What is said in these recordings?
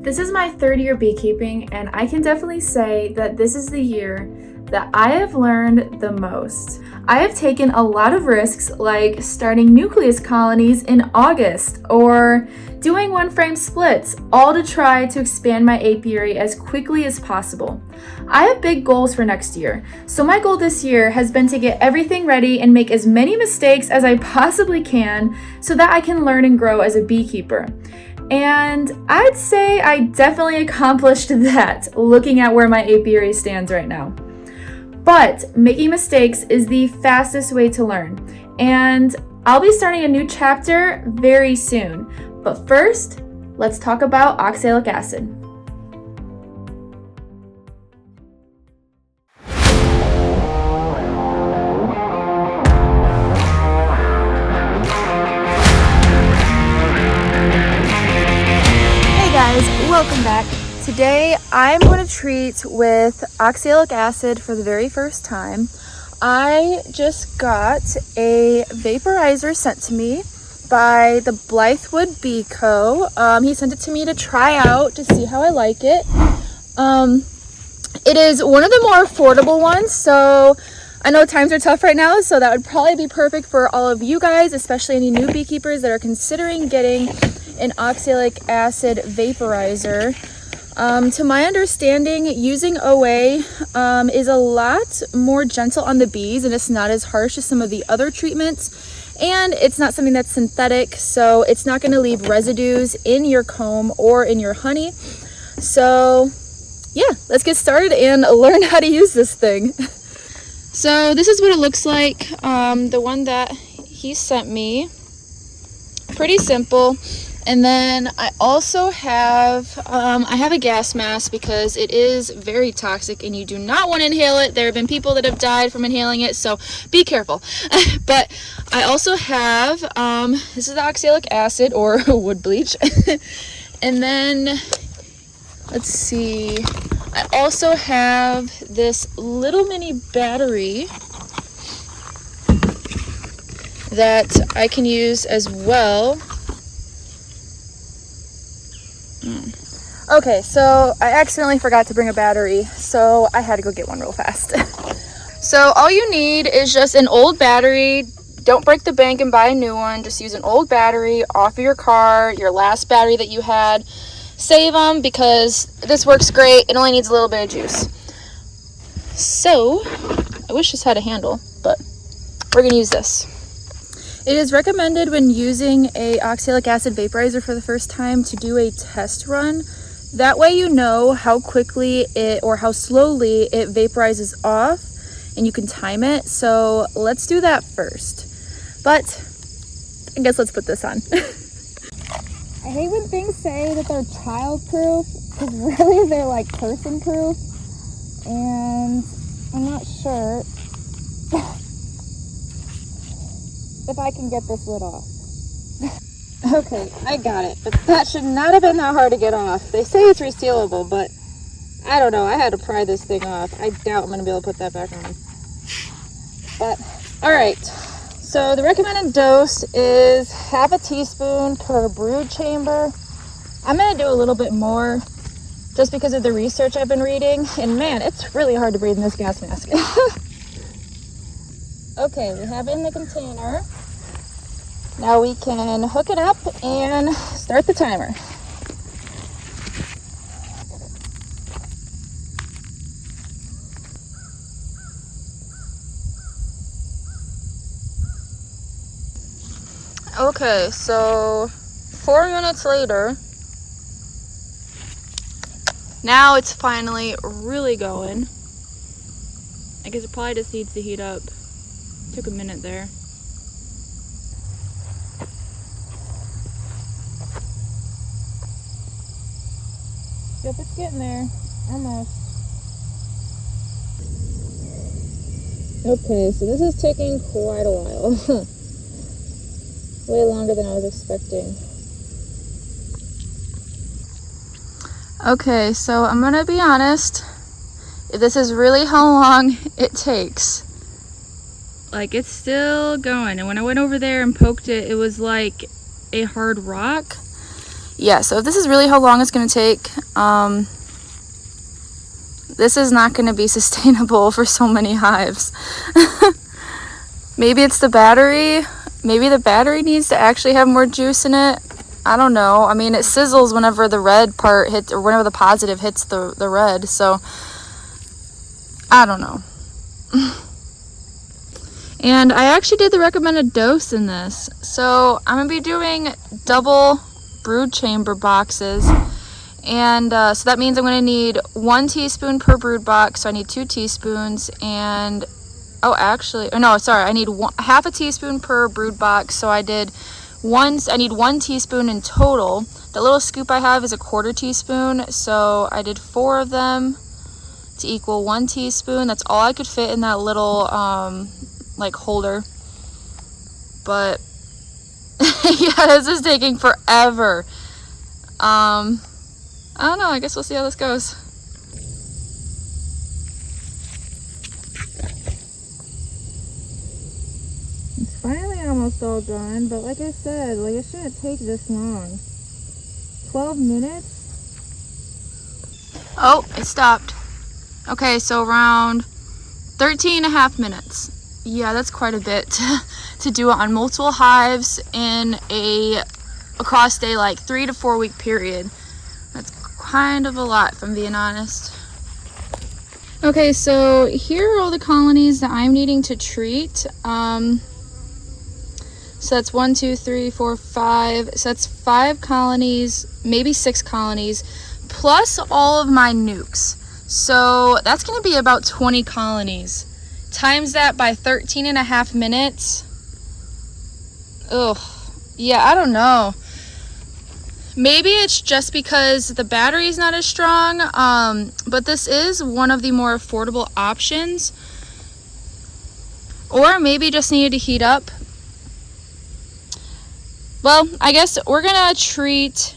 This is my third year beekeeping, and I can definitely say that this is the year that I have learned the most. I have taken a lot of risks, like starting nucleus colonies in August or doing one frame splits, all to try to expand my apiary as quickly as possible. I have big goals for next year, so my goal this year has been to get everything ready and make as many mistakes as I possibly can so that I can learn and grow as a beekeeper. And I'd say I definitely accomplished that, looking at where my apiary stands right now. But making mistakes is the fastest way to learn, and I'll be starting a new chapter very soon. But first, let's talk about oxalic acid. Hey guys, welcome back. Today I'm going to treat with oxalic acid for the very first time. I just got a vaporizer sent to me by the Blythewood Bee Co. He sent it to me to try out to see how I like it. It is one of the more affordable ones, so I know times are tough right now, so that would probably be perfect for all of you guys, especially any new beekeepers that are considering getting an oxalic acid vaporizer. To my understanding, using OA is a lot more gentle on the bees, and it's not as harsh as some of the other treatments, and it's not something that's synthetic, so it's not going to leave residues in your comb or in your honey. So yeah, let's get started and learn how to use this thing. So this is what it looks like, the one that he sent me. Pretty simple. And then I also have, I have a gas mask because it is very toxic and you do not want to inhale it. There have been people that have died from inhaling it, so be careful. But I also have, this is the oxalic acid or wood bleach. And then, let's see, I also have this little mini battery that I can use as well. Okay, so I accidentally forgot to bring a battery, so I had to go get one real fast. So all you need is just an old battery. Don't break the bank and buy a new one. Just use an old battery off of your car, your last battery that you had. Save them because this works great. It only needs a little bit of juice. So, I wish this had a handle, but we're going to use this. It is recommended when using a oxalic acid vaporizer for the first time to do a test run. That way you know how quickly it or how slowly it vaporizes off, and you can time it. So let's do that first. But I guess let's put this on. I hate when things say that they're child-proof, because really they're like person-proof, and I'm not sure if I can get this lid off. Okay, I got it, but that should not have been that hard to get off. They say it's resealable, but I don't know. I had to pry this thing off. I doubt I'm going to be able to put that back on. But, alright. So the recommended dose is half a teaspoon per brood chamber. I'm going to do a little bit more just because of the research I've been reading. And man, it's really hard to breathe in this gas mask. Okay, we have it in the container. Now we can hook it up and start the timer. Okay, so 4 minutes later, now it's finally really going. I guess it probably just needs to heat up. Took a minute there. Yep, it's getting there. Almost. Okay, so this is taking quite a while. Way longer than I was expecting. Okay, so I'm gonna be honest. If this is really how long it takes, like it's still going. And when I went over there and poked it, it was like a hard rock. yeah, so if this is really how long it's going to take, this is not going to be sustainable for so many hives. Maybe it's the battery. Maybe the battery needs to actually have more juice in it. I don't know. I mean, it sizzles whenever the red part hits, or whenever the positive hits the red. So, I don't know. And I actually did the recommended dose in this. So, I'm going to be doing double brood chamber boxes. And so that means I'm going to need 1 teaspoon per brood box. So, I need 2 teaspoons. And, I need half a teaspoon per brood box. So, I need 1 teaspoon in total. The little scoop I have is a 1/4 teaspoon. So, I did 4 of them to equal 1 teaspoon. That's all I could fit in that little like holder. But yeah, this is taking forever. I don't know, I guess we'll see how this goes. It's finally almost all done, but like I said, it shouldn't take this long. 12 minutes? Oh, it stopped. Okay, so around 13.5 minutes. Yeah, that's quite a bit to do it on multiple hives in across a 3 to 4 week period. That's kind of a lot, if I'm being honest. Okay, so here are all the colonies that I'm needing to treat. So that's 1, 2, 3, 4, 5. So that's 5 colonies, maybe 6 colonies, plus all of my nukes. So that's going to be about 20 colonies. Times that by 13.5 minutes. Ugh. Yeah, I don't know. Maybe it's just because the battery is not as strong, but this is one of the more affordable options. Or maybe just needed to heat up. Well, I guess we're going to treat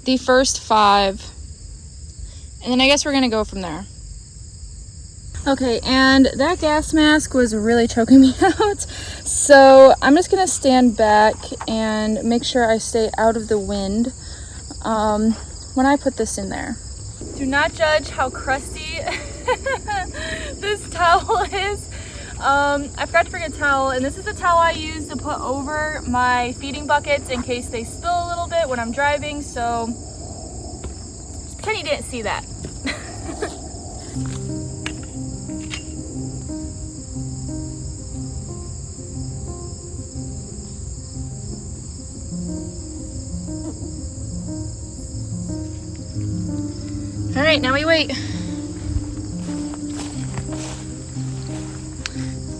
the first 5, and then I guess we're going to go from there. Okay, and that gas mask was really choking me out, so I'm just gonna stand back and make sure I stay out of the wind when I put this in there. Do not judge how crusty this towel is. I forgot to bring a towel, and this is the towel I use to put over my feeding buckets in case they spill a little bit when I'm driving, so just pretend you didn't see that. All right, now we wait.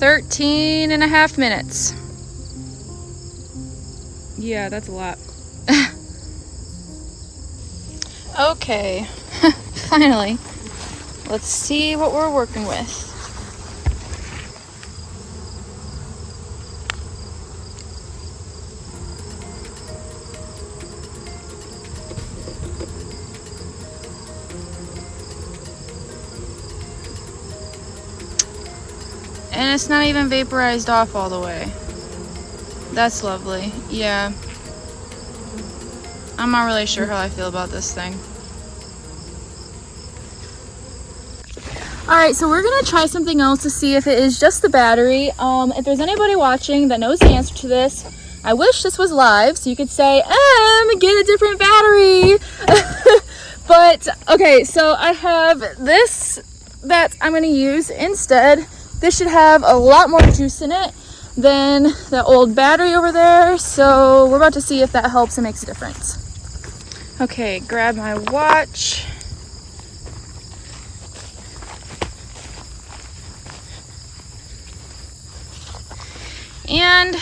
13.5 minutes. Yeah, that's a lot. Okay, finally. Let's see what we're working with. And it's not even vaporized off all the way. That's lovely. Yeah. I'm not really sure how I feel about this thing. Alright, so we're going to try something else to see if it is just the battery. If there's anybody watching that knows the answer to this, I wish this was live so you could say, get a different battery. But, okay, so I have this that I'm going to use instead. This should have a lot more juice in it than the old battery over there. So we're about to see if that helps and makes a difference. Okay, grab my watch. And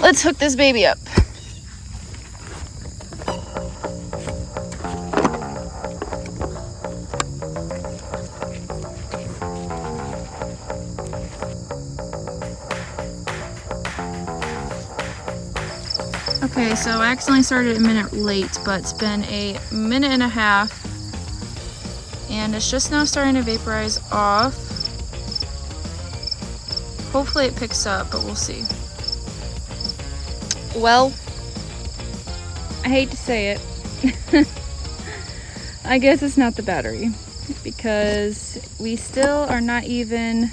let's hook this baby up. Okay, so I accidentally started a minute late, but it's been a minute and a half, and it's just now starting to vaporize off. Hopefully it picks up, but we'll see. Well, I I hate to say it. I guess it's not the battery, because we still are not even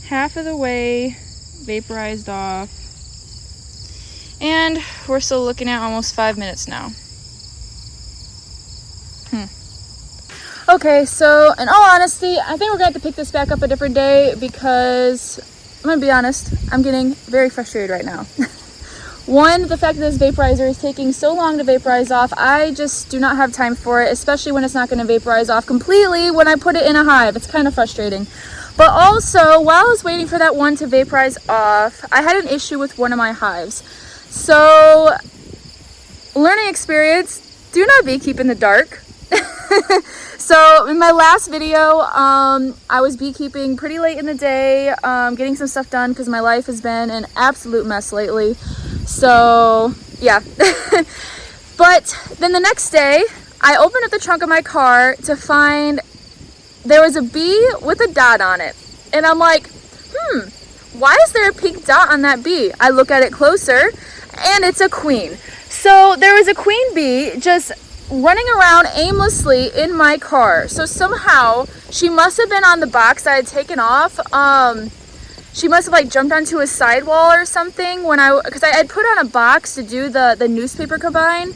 half of the way vaporized off, and we're still looking at almost 5 minutes now. Okay, so in all honesty, I think we're gonna have to pick this back up a different day, because I'm gonna be honest, I'm getting very frustrated right now. One, the fact that this vaporizer is taking so long to vaporize off, I just do not have time for it, especially when it's not going to vaporize off completely when I put it in a hive. It's kind of frustrating. But also, while I was waiting for that one to vaporize off, I had an issue with one of my hives. So, learning experience, do not beekeep in the dark. So in my last video, I was beekeeping pretty late in the day, getting some stuff done because my life has been an absolute mess lately. So yeah. But then the next day, I opened up the trunk of my car to find there was a bee with a dot on it. And I'm like, why is there a pink dot on that bee? I look at it closer and it's a queen. So there was a queen bee just running around aimlessly in my car. So somehow she must have been on the box I had taken off. She must have like jumped onto a sidewall or something because I had put on a box to do the newspaper combine.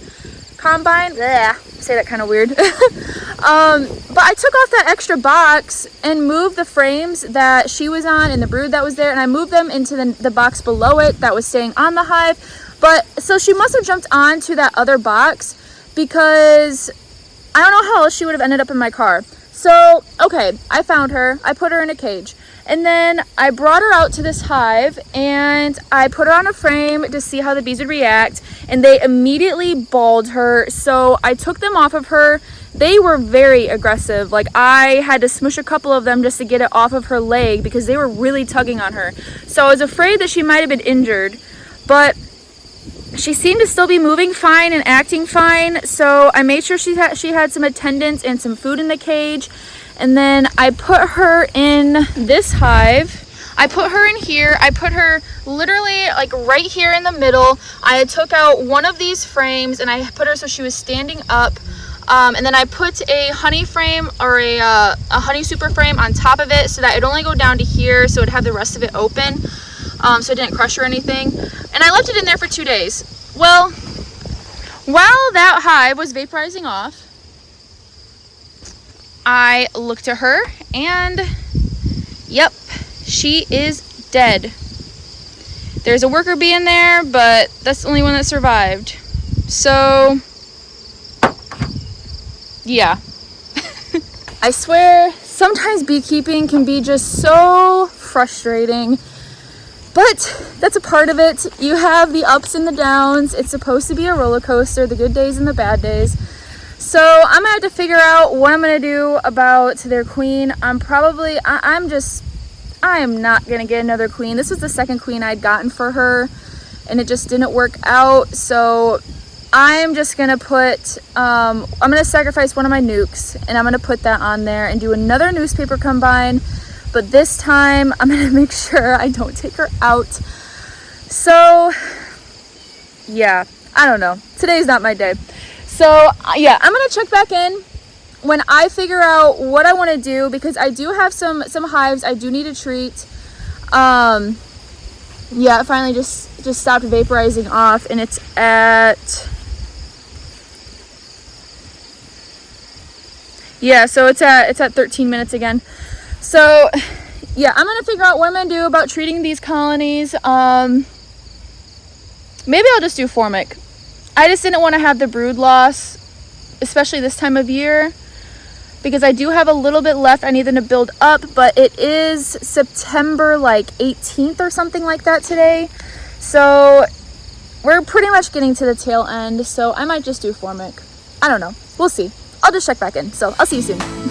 Blech, say that kind of weird. But I took off that extra box and moved the frames that she was on and the brood that was there, and I moved them into the box below it that was staying on the hive. But so she must have jumped onto that other box, because I don't know how else she would have ended up in my car. So, okay, I found her. I put her in a cage. And then I brought her out to this hive and I put her on a frame to see how the bees would react. And they immediately balled her. So I took them off of her. They were very aggressive. Like, I had to smush a couple of them just to get it off of her leg because they were really tugging on her. So I was afraid that she might have been injured. But she seemed to still be moving fine and acting fine, so I made sure she had some attendants and some food in the cage. And then I put her in this hive. I put her in here. I put her literally like right here in the middle. I took out one of these frames and I put her so she was standing up. And then I put a honey frame or a honey super frame on top of it so that it'd only go down to here, so it'd have the rest of it open. So it didn't crush or anything. And I left it in there for 2 days. Well, while that hive was vaporizing off, I looked at her and yep, she is dead. There's a worker bee in there, but that's the only one that survived. So, yeah. I swear, sometimes beekeeping can be just so frustrating. But that's a part of it. You have the ups and the downs. It's supposed to be a roller coaster, the good days and the bad days. So I'm gonna have to figure out what I'm gonna do about their queen. I am not gonna get another queen. This was the second queen I'd gotten for her and it just didn't work out. So I'm just gonna I'm gonna sacrifice one of my nukes and I'm gonna put that on there and do another newspaper combine. But this time, I'm going to make sure I don't take her out. So, yeah, I don't know. Today's not my day. So, yeah, I'm going to check back in when I figure out what I want to do, because I do have some hives I do need to treat. Yeah, it finally just stopped vaporizing off, and it's at... Yeah, so it's at 13 minutes again. So, yeah, I'm going to figure out what I'm going to do about treating these colonies. Maybe I'll just do formic. I just didn't want to have the brood loss, especially this time of year, because I do have a little bit left. I need them to build up, but it is September like 18th or something like that today. So, we're pretty much getting to the tail end, so I might just do formic. I don't know. We'll see. I'll just check back in. So, I'll see you soon.